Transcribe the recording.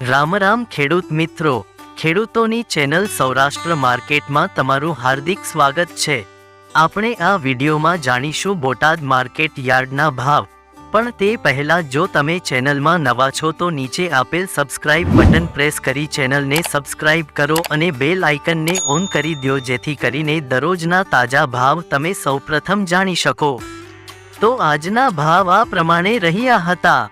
રામ રામ ખેડૂત મિત્રો, ખેડૂતોની ચેનલ સૌરાષ્ટ્ર માર્કેટમાં તમારું હાર્દિક સ્વાગત છે। આપણે આ વિડીયોમાં જાણીશું બોટાદ માર્કેટ યાર્ડના ભાવ, પણ તે પહેલા જો તમે ચેનલમાં નવા છો તો નીચે આપેલ સબસ્ક્રાઇબ બટન પ્રેસ કરી ચેનલને સબસ્ક્રાઇબ કરો અને બેલ આઇકનને ઓન કરી દો જેથી કરીને દરરોજના તાજા ભાવ તમે સૌપ્રથમ જાણી શકો। તો આજના ભાવ આ પ્રમાણે રહ્યા હતા।